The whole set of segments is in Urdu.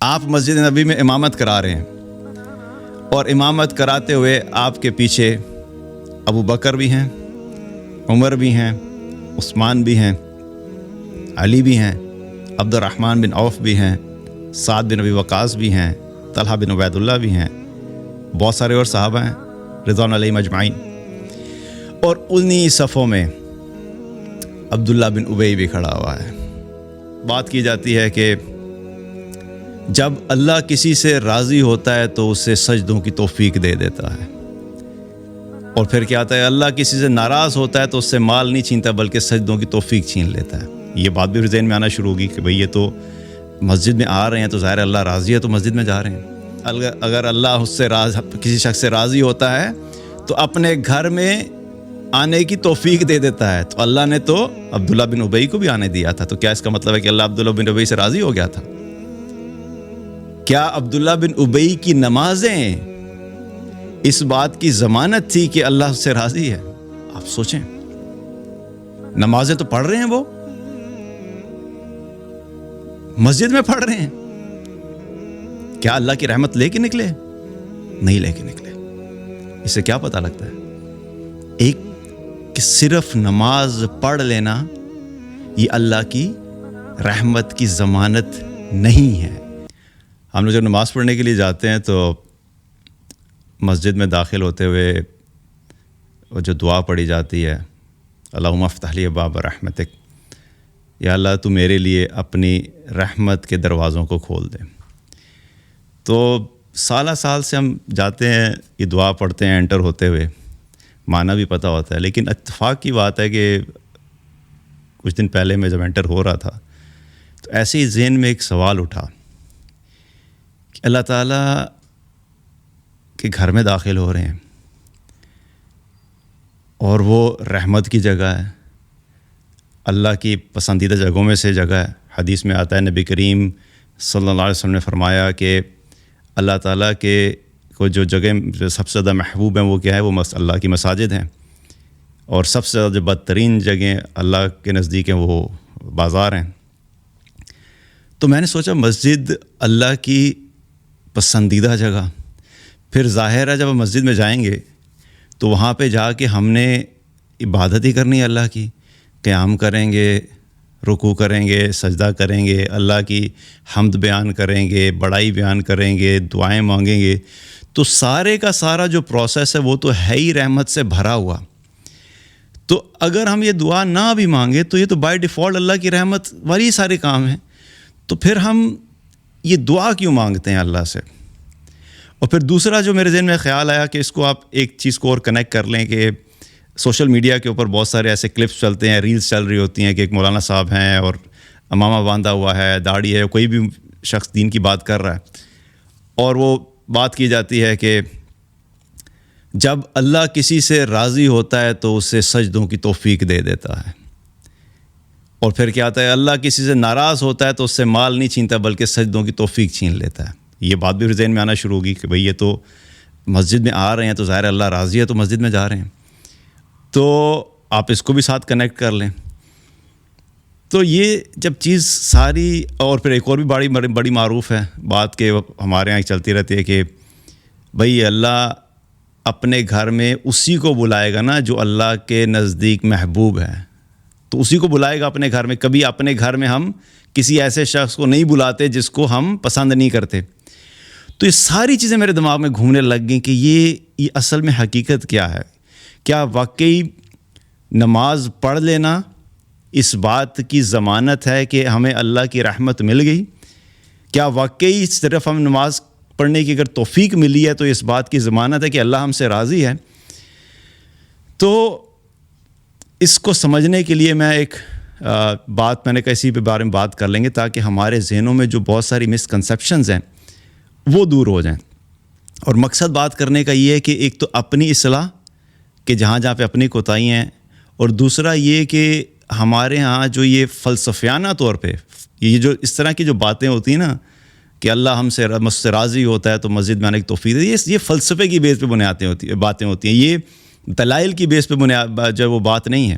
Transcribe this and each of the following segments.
آپ مسجد نبی میں امامت کرا رہے ہیں اور امامت کراتے ہوئے آپ کے پیچھے ابو بکر بھی ہیں، عمر بھی ہیں، عثمان بھی ہیں، علی بھی ہیں، عبد الرحمن بن عوف بھی ہیں، سعد بن ابی وقاص بھی ہیں، طلحہ بن عبید اللہ بھی ہیں، بہت سارے اور صحابہ ہیں رضوان علیہم اجمعین. اور انہی صفوں میں عبداللہ بن ابی بھی کھڑا ہوا ہے. بات کی جاتی ہے کہ جب اللہ کسی سے راضی ہوتا ہے تو اسے سجدوں کی توفیق دے دیتا ہے، اور پھر کیا آتا ہے اللہ کسی سے ناراض ہوتا ہے تو اس سے مال نہیں چھینتا بلکہ سجدوں کی توفیق چھین لیتا ہے. یہ بات بھی ذہن میں آنا شروع ہوگی کہ بھئی یہ تو مسجد میں آ رہے ہیں تو ظاہر اللہ راضی ہے تو مسجد میں جا رہے ہیں. اگر اللہ اس سے کسی شخص سے راضی ہوتا ہے تو اپنے گھر میں آنے کی توفیق دے دیتا ہے. تو اللہ نے تو عبداللہ بن ابی کو بھی آنے دیا تھا، تو کیا اس کا مطلب ہے کہ اللہ عبداللہ بن ابی سے راضی ہو گیا تھا؟ کیا عبداللہ بن ابی کی نمازیں اس بات کی ضمانت تھی کہ اللہ اس سے راضی ہے؟ آپ سوچیں، نمازیں تو پڑھ رہے ہیں، وہ مسجد میں پڑھ رہے ہیں، کیا اللہ کی رحمت لے کے نکلے؟ نہیں لے کے نکلے. اس سے کیا پتہ لگتا ہے؟ ایک کہ صرف نماز پڑھ لینا یہ اللہ کی رحمت کی ضمانت نہیں ہے. ہم لوگ جب نماز پڑھنے کے لیے جاتے ہیں تو مسجد میں داخل ہوتے ہوئے وہ جو دعا پڑھی جاتی ہے، اللہم افتح لی ابواب رحمتک، یا اللہ تو میرے لیے اپنی رحمت کے دروازوں کو کھول دے. تو سالہ سال سے ہم جاتے ہیں، یہ دعا پڑھتے ہیں انٹر ہوتے ہوئے، معنی بھی پتہ ہوتا ہے. لیکن اتفاق کی بات ہے کہ کچھ دن پہلے میں جب انٹر ہو رہا تھا تو ایسے ہی ذہن میں ایک سوال اٹھا کہ اللہ تعالیٰ کے گھر میں داخل ہو رہے ہیں اور وہ رحمت کی جگہ ہے، اللہ کی پسندیدہ جگہوں میں سے جگہ ہے. حدیث میں آتا ہے نبی کریم صلی اللہ علیہ وسلم نے فرمایا کہ اللہ تعالیٰ کے کو جو جگہ سب سے زیادہ محبوب ہیں وہ کیا ہے؟ وہ اللہ کی مساجد ہیں. اور سب سے زیادہ جو بدترین جگہیں اللہ کے نزدیک ہیں وہ بازار ہیں. تو میں نے سوچا مسجد اللہ کی پسندیدہ جگہ، پھر ظاہر ہے جب ہم مسجد میں جائیں گے تو وہاں پہ جا کے ہم نے عبادت ہی کرنی ہے اللہ کی، قیام کریں گے، رکوع کریں گے، سجدہ کریں گے، اللہ کی حمد بیان کریں گے، بڑائی بیان کریں گے، دعائیں مانگیں گے. تو سارے کا سارا جو پروسیس ہے وہ تو ہے ہی رحمت سے بھرا ہوا. تو اگر ہم یہ دعا نہ بھی مانگے تو یہ تو بائی ڈیفالٹ اللہ کی رحمت والی سارے کام ہیں. تو پھر ہم یہ دعا کیوں مانگتے ہیں اللہ سے؟ اور پھر دوسرا جو میرے ذہن میں خیال آیا کہ اس کو آپ ایک چیز کو اور کنیکٹ کر لیں کہ سوشل میڈیا کے اوپر بہت سارے ایسے کلپس چلتے ہیں، ریلز چل رہی ہوتی ہیں کہ ایک مولانا صاحب ہیں اور امامہ باندھا ہوا ہے، داڑھی ہے، کوئی بھی شخص دین کی بات کر رہا ہے اور وہ بات کی جاتی ہے کہ جب اللہ کسی سے راضی ہوتا ہے تو اسے سجدوں کی توفیق دے دیتا ہے. اور پھر کیا آتا ہے اللہ کسی سے ناراض ہوتا ہے تو اس سے مال نہیں چھینتا بلکہ سجدوں کی توفیق چھین لیتا ہے. یہ بات بھی ذہن میں آنا شروع ہوگی کہ بھئی یہ تو مسجد میں آ رہے ہیں تو ظاہر اللہ راضی ہے تو مسجد میں جا رہے ہیں. تو آپ اس کو بھی ساتھ کنیکٹ کر لیں. تو یہ جب چیز ساری، اور پھر ایک اور بھی بڑی معروف ہے بات کہ ہمارے یہاں چلتی رہتی ہے کہ بھئی اللہ اپنے گھر میں اسی کو بلائے گا نا جو اللہ کے نزدیک محبوب ہے، تو اسی کو بلائے گا اپنے گھر میں. کبھی اپنے گھر میں ہم کسی ایسے شخص کو نہیں بلاتے جس کو ہم پسند نہیں کرتے. تو یہ ساری چیزیں میرے دماغ میں گھومنے لگ گئیں کہ یہ اصل میں حقیقت کیا ہے. کیا واقعی نماز پڑھ لینا اس بات کی ضمانت ہے کہ ہمیں اللہ کی رحمت مل گئی؟ کیا واقعی صرف ہم نماز پڑھنے کی اگر توفیق ملی ہے تو اس بات کی ضمانت ہے کہ اللہ ہم سے راضی ہے؟ تو اس کو سمجھنے کے لیے میں ایک بات میں نے کہا اسی پہ بارے میں بات کر لیں گے تاکہ ہمارے ذہنوں میں جو بہت ساری مسکنسیپشنز ہیں وہ دور ہو جائیں. اور مقصد بات کرنے کا یہ ہے کہ ایک تو اپنی اصلاح کہ جہاں جہاں پہ اپنی کوتاہیاں ہیں، اور دوسرا یہ کہ ہمارے ہاں جو یہ فلسفیانہ طور پہ یہ جو اس طرح کی جو باتیں ہوتی ہیں نا کہ اللہ ہم سے راضی ہوتا ہے تو مسجد میں آنے کی توفیق ہے، یہ فلسفے کی بیس پہ باتیں ہوتی ہیں، یہ دلائل کی بیس پہ جو وہ بات نہیں ہے.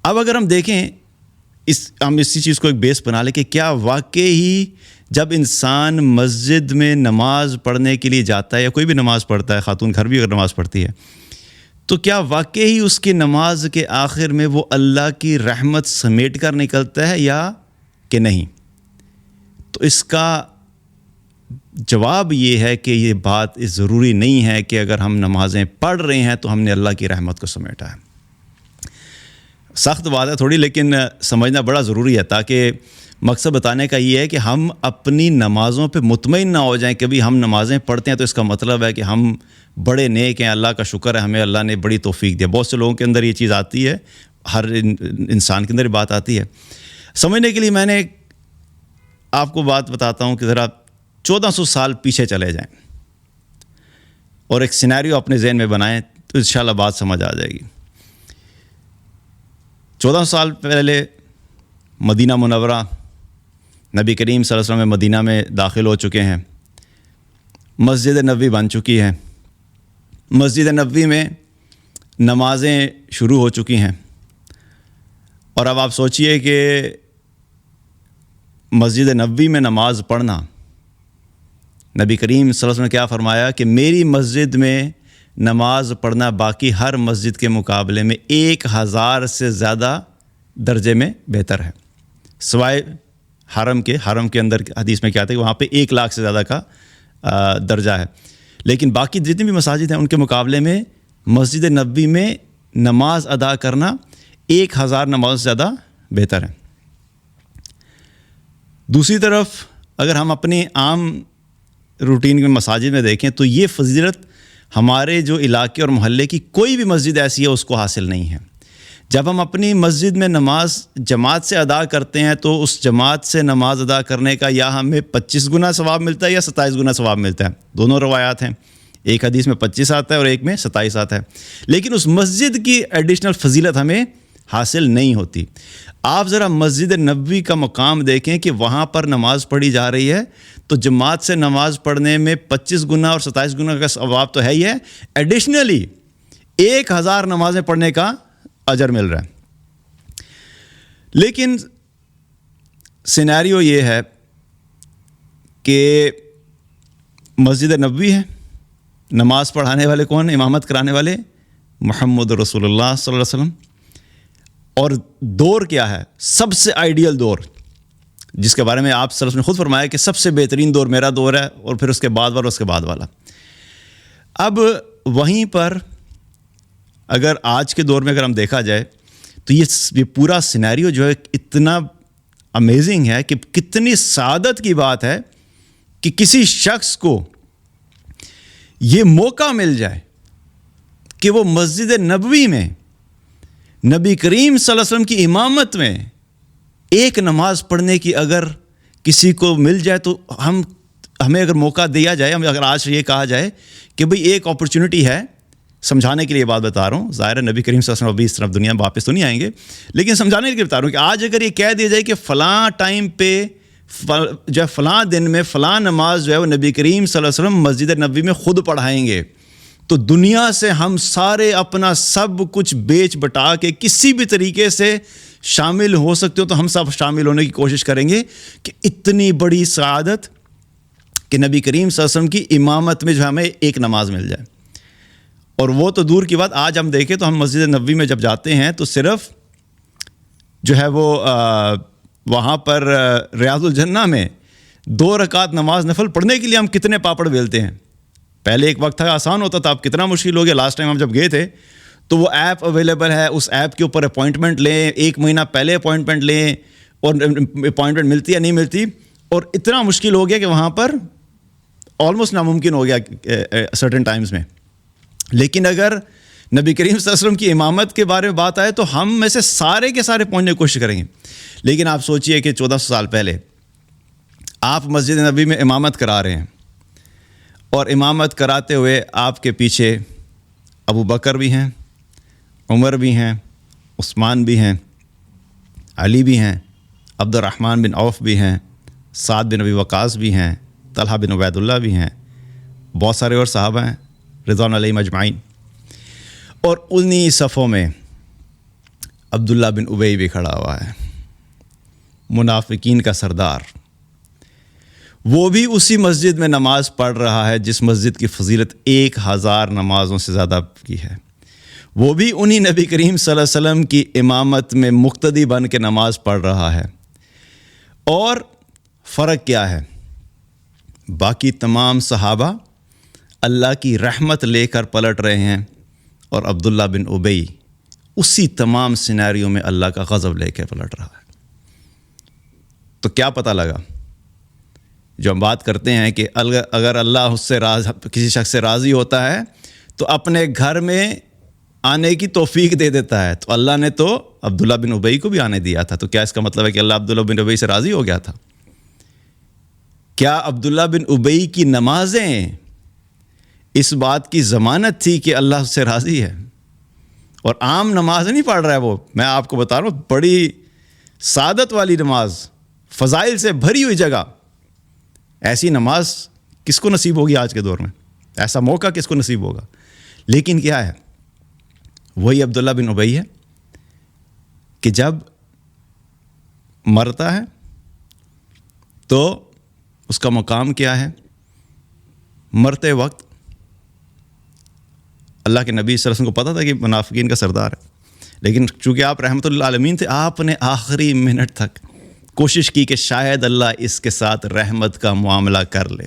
اب اگر ہم دیکھیں ہم اسی چیز کو ایک بیس بنا لیں کہ کیا واقعی جب انسان مسجد میں نماز پڑھنے کے لیے جاتا ہے یا کوئی بھی نماز پڑھتا ہے، خاتون گھر بھی اگر نماز پڑھتی ہے، تو کیا واقعی اس کی نماز کے آخر میں وہ اللہ کی رحمت سمیٹ کر نکلتا ہے یا کہ نہیں؟ تو اس کا جواب یہ ہے کہ یہ بات ضروری نہیں ہے کہ اگر ہم نمازیں پڑھ رہے ہیں تو ہم نے اللہ کی رحمت کو سمیٹا ہے۔ سخت بات ہے تھوڑی، لیکن سمجھنا بڑا ضروری ہے، تاکہ مقصد بتانے کا یہ ہے کہ ہم اپنی نمازوں پہ مطمئن نہ ہو جائیں کہ بھی ہم نمازیں پڑھتے ہیں تو اس کا مطلب ہے کہ ہم بڑے نیک ہیں، اللہ کا شکر ہے ہمیں اللہ نے بڑی توفیق دیا۔ بہت سے لوگوں کے اندر یہ چیز آتی ہے، ہر انسان کے اندر یہ بات آتی ہے۔ سمجھنے کے لیے میں نے آپ کو بات بتاتا ہوں کہ ذرا 1400 سال پیچھے چلے جائیں اور ایک سینیریو اپنے ذہن میں بنائیں تو انشاءاللہ بات سمجھ آ جائے گی۔ 1400 سال پہلے مدینہ منورہ، نبی کریم صلی اللہ علیہ وسلم مدینہ میں داخل ہو چکے ہیں، مسجد نبوی بن چکی ہے، مسجد نبوی میں نمازیں شروع ہو چکی ہیں، اور اب آپ سوچئے کہ مسجد نبوی میں نماز پڑھنا، نبی کریم صلی اللہ علیہ وسلم نے کیا فرمایا کہ میری مسجد میں نماز پڑھنا باقی ہر مسجد کے مقابلے میں 1000 سے زیادہ درجے میں بہتر ہے، سوائے حرم کے اندر حدیث میں کیا تھا کہ وہاں پہ 1 لاکھ سے زیادہ کا درجہ ہے، لیکن باقی جتنی بھی مساجد ہیں ان کے مقابلے میں مسجد نبوی میں نماز ادا کرنا 1000 نماز سے زیادہ بہتر ہے۔ دوسری طرف اگر ہم اپنی عام روٹین میں مساجد میں دیکھیں تو یہ فضیلت ہمارے جو علاقے اور محلے کی کوئی بھی مسجد ایسی ہے اس کو حاصل نہیں ہے۔ جب ہم اپنی مسجد میں نماز جماعت سے ادا کرتے ہیں تو اس جماعت سے نماز ادا کرنے کا یا ہمیں 25 گنا ثواب ملتا ہے یا 27 گنا ثواب ملتا ہے، دونوں روایات ہیں، ایک حدیث میں 25 آتا ہے اور ایک میں 27 آتا ہے، لیکن اس مسجد کی ایڈیشنل فضیلت ہمیں حاصل نہیں ہوتی۔ آپ ذرا مسجد نبوی کا مقام دیکھیں کہ وہاں پر نماز پڑھی جا رہی ہے تو جماعت سے نماز پڑھنے میں 25 گنا اور 27 گنا کا ثواب تو ہے ہی ہے، ایڈیشنلی 1000 نمازیں پڑھنے کا اجر مل رہا ہے۔ لیکن سینیریو یہ ہے کہ مسجد نبوی ہے، نماز پڑھانے والے کون ہیں؟ امامت کرانے والے محمد رسول اللہ صلی اللہ علیہ وسلم، اور دور کیا ہے؟ سب سے آئیڈیل دور، جس کے بارے میں آپ صلی اللہ علیہ وسلم نے خود فرمایا کہ سب سے بہترین دور میرا دور ہے، اور پھر اس کے بعد والا، اس کے بعد والا۔ اب وہیں پر اگر آج کے دور میں اگر ہم دیکھا جائے تو یہ پورا سینیریو جو ہے اتنا امیزنگ ہے کہ کتنی سعادت کی بات ہے کہ کسی شخص کو یہ موقع مل جائے کہ وہ مسجد نبوی میں نبی کریم صلی اللہ علیہ وسلم کی امامت میں ایک نماز پڑھنے کی اگر کسی کو مل جائے تو ہمیں اگر موقع دیا جائے، ہمیں اگر آج یہ کہا جائے کہ بھئی ایک اپرچونٹی ہے، سمجھانے کے لیے بات بتا رہا ہوں، ظاہر ہے نبی کریم صلی اللہ علیہ وسلم ابھی اس طرف دنیا میں واپس تو نہیں آئیں گے، لیکن سمجھانے کے لیے بتا رہا ہوں کہ آج اگر یہ کہہ دیا جائے کہ فلاں ٹائم پہ جو ہے فلاں دن میں فلاں نماز جو ہے وہ نبی کریم صلی اللہ علیہ وسلم مسجد نبوی میں خود پڑھائیں گے، تو دنیا سے ہم سارے اپنا سب کچھ بیچ بٹا کے کسی بھی طریقے سے شامل ہو سکتے ہو تو ہم سب شامل ہونے کی کوشش کریں گے کہ اتنی بڑی سعادت کہ نبی کریم صلی اللہ علیہ وسلم کی امامت میں جو ہمیں ایک نماز مل جائے۔ اور وہ تو دور کی بات، آج ہم دیکھیں تو ہم مسجد نبوی میں جب جاتے ہیں تو صرف جو ہے وہ وہاں پر ریاض الجنہ میں 2 رکعت نماز نفل پڑھنے کے لیے ہم کتنے پاپڑ بیلتے ہیں۔ پہلے ایک وقت تھا آسان ہوتا تھا، اب کتنا مشکل ہو گیا۔ لاسٹ ٹائم ہم جب گئے تھے تو وہ ایپ اویلیبل ہے، اس ایپ کے اوپر اپوائنٹمنٹ لیں، 1 مہینہ پہلے اپوائنٹمنٹ لیں، اور اپوائنٹمنٹ ملتی یا نہیں ملتی، اور اتنا مشکل ہو گیا کہ وہاں پر آلموسٹ ناممکن ہو گیا سرٹن ٹائمز میں۔ لیکن اگر نبی کریم صلی اللہ علیہ وسلم کی امامت کے بارے میں بات آئے تو ہم میں سے سارے کے سارے پہنچنے کی کوشش کریں گے۔ لیکن آپ سوچئے کہ 1400 سال پہلے آپ مسجد نبوی میں امامت کرا رہے ہیں، اور امامت کراتے ہوئے آپ کے پیچھے ابو بکر بھی ہیں، عمر بھی ہیں، عثمان بھی ہیں، علی بھی ہیں، عبد الرحمن بن عوف بھی ہیں، سعد بن ابی وقاص بھی ہیں، طلحہ بن عبید اللہ بھی ہیں، بہت سارے اور صحابہ ہیں رضوان علیہم اجمعین، اور انہی صفوں میں عبداللہ بن ابی بھی کھڑا ہوا ہے، منافقین کا سردار۔ وہ بھی اسی مسجد میں نماز پڑھ رہا ہے جس مسجد کی فضیلت 1000 نمازوں سے زیادہ کی ہے، وہ بھی انہی نبی کریم صلی اللہ علیہ وسلم کی امامت میں مقتدی بن کے نماز پڑھ رہا ہے۔ اور فرق کیا ہے؟ باقی تمام صحابہ اللہ کی رحمت لے کر پلٹ رہے ہیں، اور عبداللہ بن ابی اسی تمام سینیریو میں اللہ کا غضب لے کے پلٹ رہا ہے۔ تو کیا پتہ لگا؟ جو ہم بات کرتے ہیں کہ اگر اللہ اس سے کسی شخص سے راضی ہوتا ہے تو اپنے گھر میں آنے کی توفیق دے دیتا ہے، تو اللہ نے تو عبداللہ بن ابی کو بھی آنے دیا تھا، تو کیا اس کا مطلب ہے کہ اللہ عبداللہ بن ابی سے راضی ہو گیا تھا؟ کیا عبداللہ بن ابی کی نمازیں اس بات کی ضمانت تھی کہ اللہ اس سے راضی ہے؟ اور عام نماز نہیں پڑھ رہا ہے وہ، میں آپ کو بتا رہا ہوں، بڑی سعادت والی نماز، فضائل سے بھری ہوئی جگہ۔ ایسی نماز کس کو نصیب ہوگی آج کے دور میں؟ ایسا موقع کس کو نصیب ہوگا؟ لیکن کیا ہے، وہی عبداللہ بن ابی ہے کہ جب مرتا ہے تو اس کا مقام کیا ہے؟ مرتے وقت اللہ کے نبی صلی اللہ علیہ وسلم کو پتہ تھا کہ منافقین کا سردار ہے، لیکن چونکہ آپ رحمت اللہ عالمین تھے، آپ نے آخری منٹ تک کوشش کی کہ شاید اللہ اس کے ساتھ رحمت کا معاملہ کر لے۔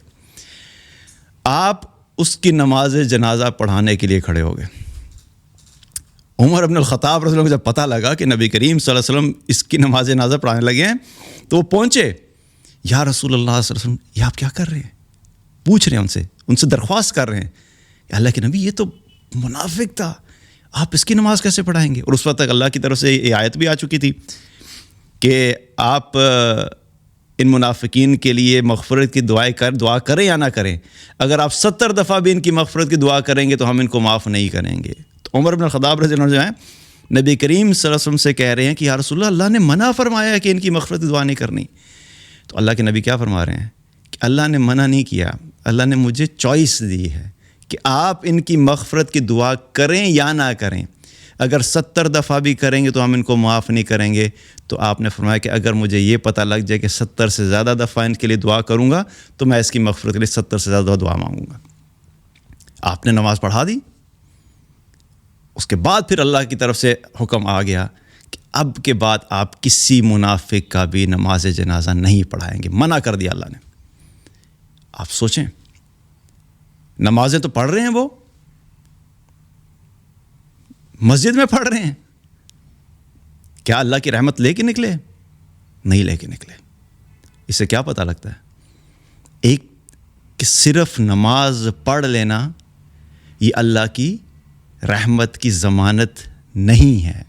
آپ اس کی نماز جنازہ پڑھانے کے لیے کھڑے ہو گئے۔ عمر بن الخطاب رضی اللہ عنہ کو جب پتہ لگا کہ نبی کریم صلی اللہ علیہ وسلم اس کی نماز جنازہ پڑھانے لگے ہیں تو وہ پہنچے، یا رسول اللہ صلی اللہ علیہ وسلم، یہ آپ کیا کر رہے ہیں؟ پوچھ رہے ہیں ان سے درخواست کر رہے ہیں، یا اللہ کے نبی یہ تو منافق تھا، آپ اس کی نماز کیسے پڑھائیں گے؟ اور اس وقت تک اللہ کی طرف سے یہ آیت بھی آ چکی تھی کہ آپ ان منافقین کے لیے مغفرت کی دعا کریں یا نہ کریں، اگر آپ 70 دفعہ بھی ان کی مغفرت کی دعا کریں گے تو ہم ان کو معاف نہیں کریں گے۔ تو عمر بن الخطاب رضی اللہ عنہ جو ہیں نبی کریم صلی اللہ علیہ وسلم سے کہہ رہے ہیں کہ یا رسول اللہ نے منع فرمایا ہے کہ ان کی مغفرت کی دعا نہیں کرنی۔ تو اللہ کے نبی کیا فرما رہے ہیں کہ اللہ نے منع نہیں کیا، اللہ نے مجھے چوائس دی ہے کہ آپ ان کی مغفرت کی دعا کریں یا نہ کریں، اگر 70 دفعہ بھی کریں گے تو ہم ان کو معاف نہیں کریں گے۔ تو آپ نے فرمایا کہ اگر مجھے یہ پتہ لگ جائے کہ 70 سے زیادہ دفعہ ان کے لیے دعا کروں گا تو میں اس کی مغفرت کے لیے 70 سے زیادہ دعا مانگوں گا۔ آپ نے نماز پڑھا دی، اس کے بعد پھر اللہ کی طرف سے حکم آ گیا کہ اب کے بعد آپ کسی منافق کا بھی نماز جنازہ نہیں پڑھائیں گے، منع کر دیا اللہ نے۔ آپ سوچیں، نمازیں تو پڑھ رہے ہیں، وہ مسجد میں پڑھ رہے ہیں، کیا اللہ کی رحمت لے کے نکلے؟ نہیں لے کے نکلے۔ اس سے کیا پتہ لگتا ہے؟ ایک کہ صرف نماز پڑھ لینا یہ اللہ کی رحمت کی ضمانت نہیں ہے۔